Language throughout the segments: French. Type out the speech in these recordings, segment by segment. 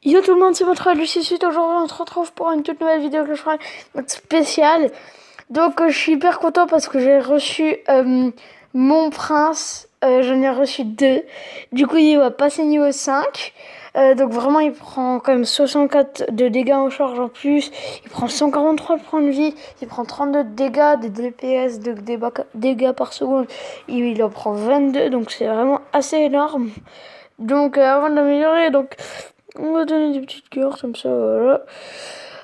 Yo tout le monde, c'est votre Lucie Suite. Aujourd'hui, on se retrouve pour une toute nouvelle vidéo que je ferai spéciale. Donc, je suis hyper content parce que j'ai reçu mon prince. J'en ai reçu deux. Du coup, il va passer niveau 5. Donc, vraiment, il prend quand même 64 de dégâts en charge en plus. Il prend 143 de points de vie. Il prend 32 de dégâts, des DPS, de dégâts par seconde. Il en prend 22. Donc, c'est vraiment assez énorme. Donc, avant de l'améliorer, donc. On va donner des petites cœurs comme ça, voilà.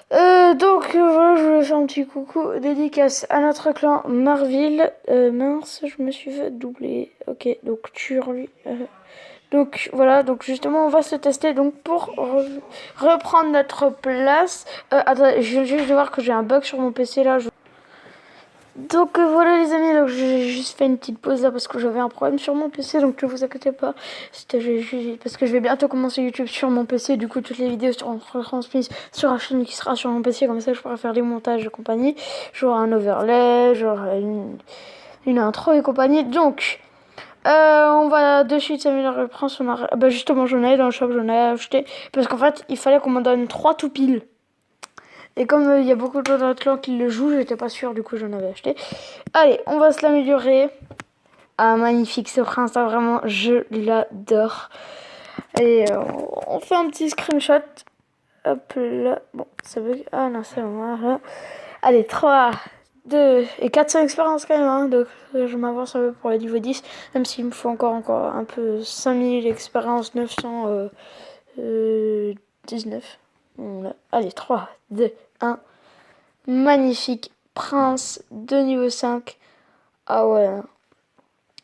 Voilà, je voulais faire un petit coucou dédicace à notre clan Marville. Mince, je me suis fait doubler. Ok, donc tue lui. Donc voilà, donc justement on va se tester donc pour reprendre notre place. Attends, je viens juste de voir que j'ai un bug sur mon PC là. Donc voilà les amis, donc j'ai juste fait une petite pause là parce que j'avais un problème sur mon PC, donc ne vous inquiétez pas, parce que je vais bientôt commencer YouTube sur mon PC, du coup toutes les vidéos seront retransmises sur la chaîne qui sera sur mon PC, comme ça je pourrai faire des montages et compagnie, j'aurai un overlay, j'aurai une intro et compagnie, donc on va de suite s'améliorer le prince, bah justement j'en ai dans le shop, j'en ai acheté, parce qu'en fait il fallait qu'on m'en donne 3 tout pile. Et comme il y a beaucoup de gens dans notre clan qui le jouent, j'étais pas sûre, du coup j'en avais acheté. Allez, on va se l'améliorer. Ah, magnifique ce prince, là, vraiment, je l'adore. Allez, on fait un petit screenshot. Hop là. Bon, ça veut. Ah non, c'est bon, voilà. Allez, 3, 2 et 400 expériences quand même. Hein, donc, je m'avance un peu pour le niveau 10. Même s'il me faut encore un peu 5000 expériences, 919. Voilà. Allez, 3, 2, 1. Magnifique prince de niveau 5. Ah ouais.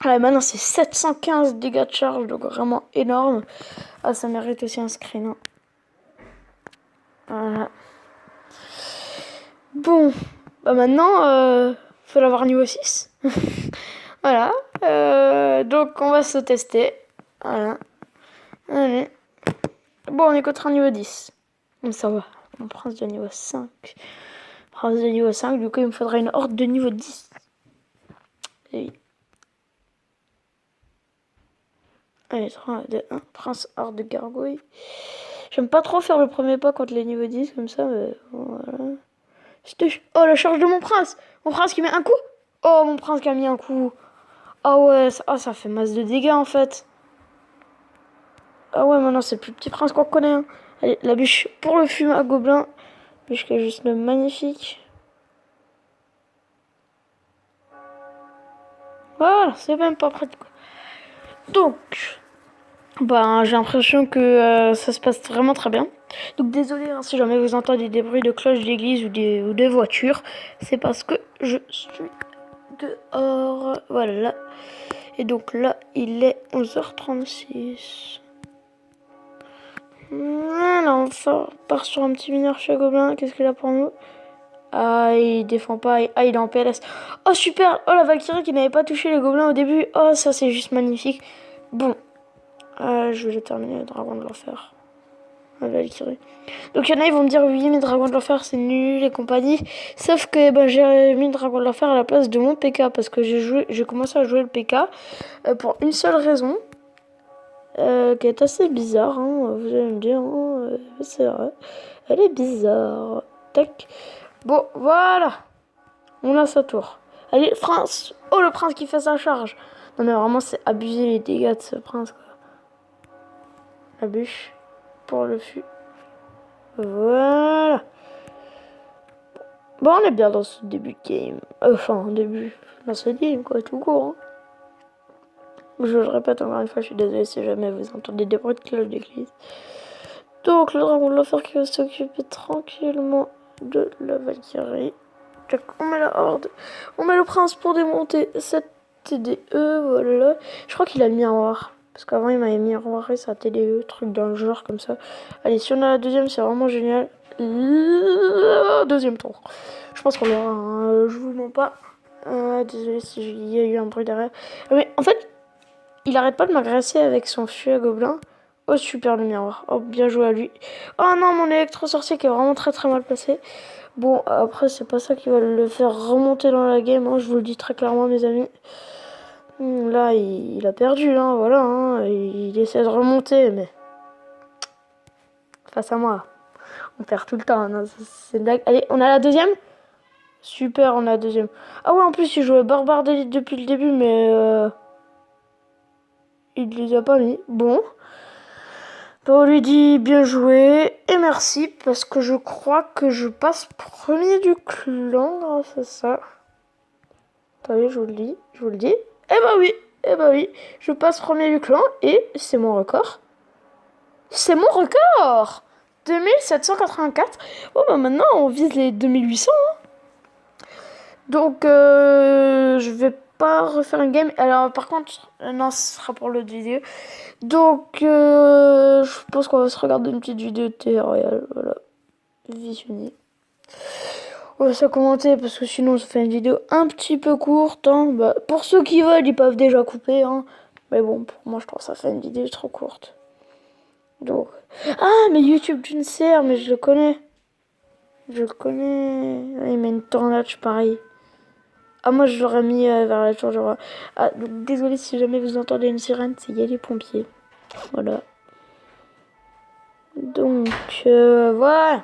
Ah, maintenant c'est 715 dégâts de charge, donc vraiment énorme. Ah, ça mérite aussi un screen. Hein. Voilà. Bon, bah maintenant, faut l'avoir niveau 6. Voilà. Donc on va se tester. Voilà. Allez. Bon, on est contre un niveau 10. Donc ça va. Mon prince de niveau 5. Prince de niveau 5, du coup il me faudra une horde de niveau 10. Et oui. Allez, 3, 2, 1. Prince horde de gargouille. J'aime pas trop faire le premier pas contre les niveaux 10 comme ça, mais voilà. Oh, la charge de mon prince! Mon prince qui met un coup! Oh, mon prince qui a mis un coup! Ah ouais, ça fait masse de dégâts en fait. Ah ouais, maintenant c'est le plus petit prince qu'on connaît. Hein. Allez, la bûche pour le fume à gobelin. Bûche qui est juste magnifique. Voilà, c'est même pas prêt de quoi. Donc, bah, j'ai l'impression que ça se passe vraiment très bien. Donc désolé hein, si jamais vous entendez des bruits de cloches d'église ou des voitures. C'est parce que je suis dehors. Voilà. Et donc là, il est 11h36. Voilà, on part sur un petit mineur chez Gobelin. Qu'est-ce qu'il a pour nous? Ah, il défend pas. Ah, il est en PLS. Oh, super! Oh, la Valkyrie qui n'avait pas touché les gobelins au début. Oh, ça, c'est juste magnifique. Bon. Je vais terminer le dragon de l'enfer. La Valkyrie. Donc, il y en a, ils vont me dire oui, mais dragon de l'enfer, c'est nul et compagnie. Sauf que ben, j'ai mis le dragon de l'enfer à la place de mon PK. Parce que j'ai commencé à jouer le PK pour une seule raison. Qui est assez bizarre, hein, vous allez me dire, hein, c'est vrai. Elle est bizarre. Tac. Bon, voilà. On a sa tour. Allez, prince. Oh, le prince qui fait sa charge. Non, mais vraiment, c'est abuser les dégâts de ce prince, quoi. La bûche. Pour le fût. Voilà. Bon, on est bien dans ce début de game. Enfin, début. Dans ce game, quoi, tout court. Hein. Je le répète encore une fois, je suis désolée si jamais vous entendez des bruits de cloche d'église. Donc, le dragon de l'enfer qui va s'occuper tranquillement de la Valkyrie. On met la horde. On met le prince pour démonter cette TDE. Voilà. Je crois qu'il a le miroir. Parce qu'avant, il m'avait miroiré sa TDE. Truc dans le genre comme ça. Allez, si on a la deuxième, c'est vraiment génial. Deuxième tour. Je pense qu'on l'aura. Hein. Je vous mens pas. Désolé s'il y a eu un bruit derrière. Mais en fait, il arrête pas de m'agresser avec son fût à gobelin. Oh super le miroir. Oh bien joué à lui. Oh non mon électro-sorcier qui est vraiment très très mal placé. Bon après c'est pas ça qui va le faire remonter dans la game. Hein, je vous le dis très clairement mes amis. Là il a perdu. Hein, voilà. Hein, il essaie de remonter mais... face à moi. On perd tout le temps. Non, c'est une blague. Allez, on a la deuxième? Super, on a la deuxième. Ah ouais, en plus, il jouait Barbare d'élite depuis le début, mais il les a pas mis. Bon. Ben, on lui dit bien joué et merci parce que je crois que je passe premier du clan grâce à ça. Attendez, je vous le dis, je vous le dis. Eh bah oui, je passe premier du clan et c'est mon record. C'est mon record 2784. Oh bah maintenant on vise les 2800. Donc je vais pas refaire une game. Alors par contre, non, ce sera pour l'autre vidéo. Donc je pense qu'on va se regarder une petite vidéo de Terre Royale. Voilà. Visionner. On va se commenter parce que sinon ça fait une vidéo un petit peu courte. Hein. Bah, pour ceux qui veulent, ils peuvent déjà couper. Hein. Mais bon, pour moi je trouve que ça fait une vidéo trop courte. Donc. Ah mais YouTube Junser, mais je le connais. Je le connais. Il met une tornade pareil. Ah moi je l'aurais mis vers la tour du roi. Ah donc désolé si jamais vous entendez une sirène, c'est y a les pompiers. Voilà. Donc voilà.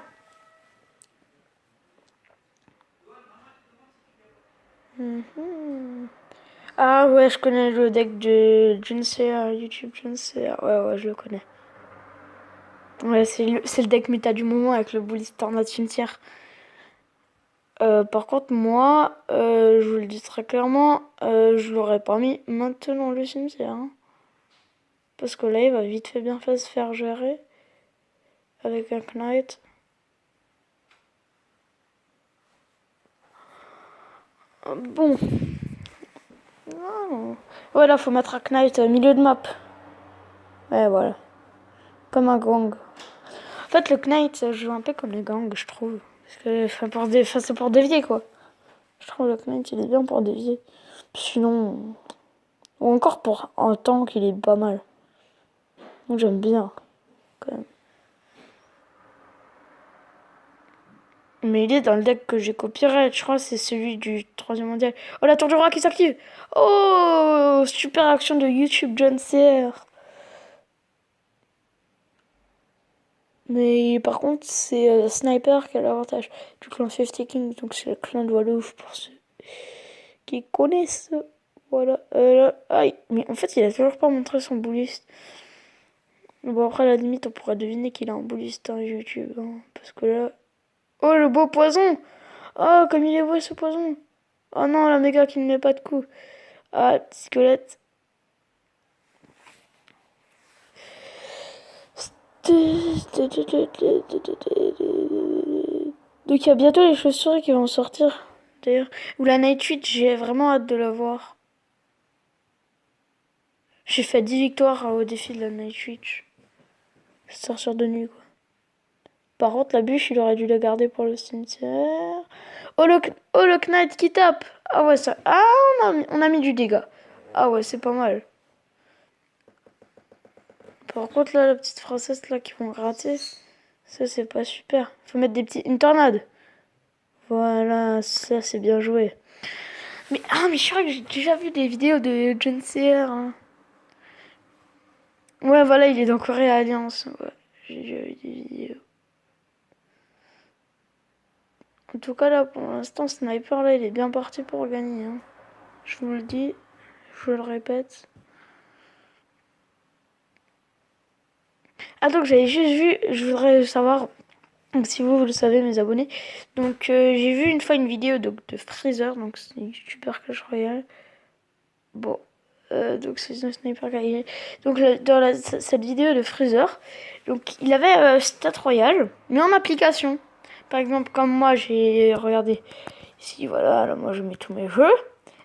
Ah ouais, je connais le deck de Junser, YouTube Junser. Ouais, je le connais. Ouais, c'est le deck méta du moment avec le Bully Tornade Cimetière. Par contre, moi, je vous le dis très clairement, je l'aurais pas mis maintenant le cimetière. Hein. Parce que là, il va vite fait bien se faire gérer avec un Knight. Bon. Non. Ouais, là, faut mettre un Knight au milieu de map. Ouais, voilà. Comme un gang. En fait, le Knight, ça joue un peu comme les gangs, je trouve. Parce que, c'est pour dévier, quoi. Je trouve le Knight, il est bien pour dévier. Sinon... Ou encore pour un tank, il est pas mal. Donc j'aime bien, quand même. Mais il est dans le deck que j'ai copyright, je crois, c'est celui du 3ème mondial. Oh, la tour du roi qui s'active! Oh, super action de YouTube John Sear. Mais par contre, c'est Sniper qui a l'avantage du clan 50 King, donc c'est le clan de Walouf pour ceux qui connaissent. Voilà. Aïe, mais en fait, il a toujours pas montré son bullist. Bon, après, à la limite, on pourrait deviner qu'il a un bullist hein, YouTube, hein, parce que là. Oh, le beau poison! Oh, comme il est beau ce poison! Oh non, la méga qui ne met pas de coup. Ah, petit squelette. Donc il y a bientôt les chaussures qui vont sortir. D'ailleurs. Ou la Night Witch, j'ai vraiment hâte de la voir. J'ai fait 10 victoires au défi de la Night Witch. Sortir de nuit, quoi. Par contre, la bûche, il aurait dû la garder pour le cimetière. Oh, le Knight qui tape. Ah ouais, ça... Ah, on a mis du dégât. Ah ouais, c'est pas mal. Par contre, là, la petite française, là, qui vont gratter, ça, c'est pas super. Faut mettre une tornade. Voilà, ça, c'est bien joué. Mais je crois que j'ai déjà vu des vidéos de John Sear. Hein. Ouais, voilà, il est dans Corée Alliance. Ouais, j'ai déjà vu des vidéos. En tout cas, là, pour l'instant, Sniper, là, il est bien parti pour gagner. Hein. Je vous le dis, je le répète. Ah, donc, j'avais juste vu, je voudrais savoir, donc, si vous le savez, mes abonnés. Donc, j'ai vu une fois une vidéo de Freezer, donc c'est un YouTuber Clash Royale. Bon, donc c'est un sniper qui a gagné. Donc, dans cette vidéo de Freezer, donc, il avait Stat Royale, mais en application. Par exemple, comme moi, j'ai regardé ici, voilà, là, moi, je mets tous mes jeux.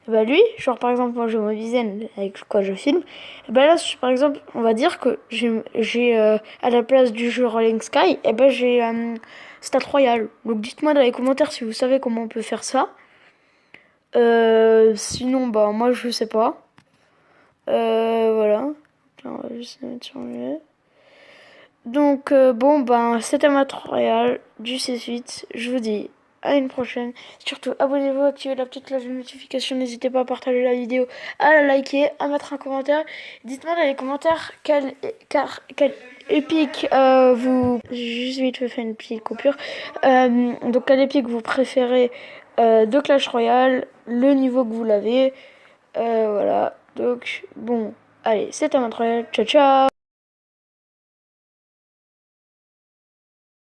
Et bah lui, genre par exemple moi je me Vizen avec quoi je filme, et bah là par exemple on va dire que j'ai à la place du jeu Rolling Sky, et bah j'ai Stat Royale. Donc dites-moi dans les commentaires si vous savez comment on peut faire ça. Sinon bah moi je sais pas. Voilà. On va juste mettre sur le... Donc bon ben c'était ma Royale du C8. Je vous dis à une prochaine. Surtout, abonnez-vous, activez la petite cloche de notification. N'hésitez pas à partager la vidéo, à la liker, à mettre un commentaire. Dites-moi dans les commentaires quel Epic, j'ai juste vite fait une petite coupure. Donc à l'Epic, vous préférez de Clash Royale, le niveau que vous l'avez. Voilà. Donc bon, allez, c'était un Royale. Ciao ciao.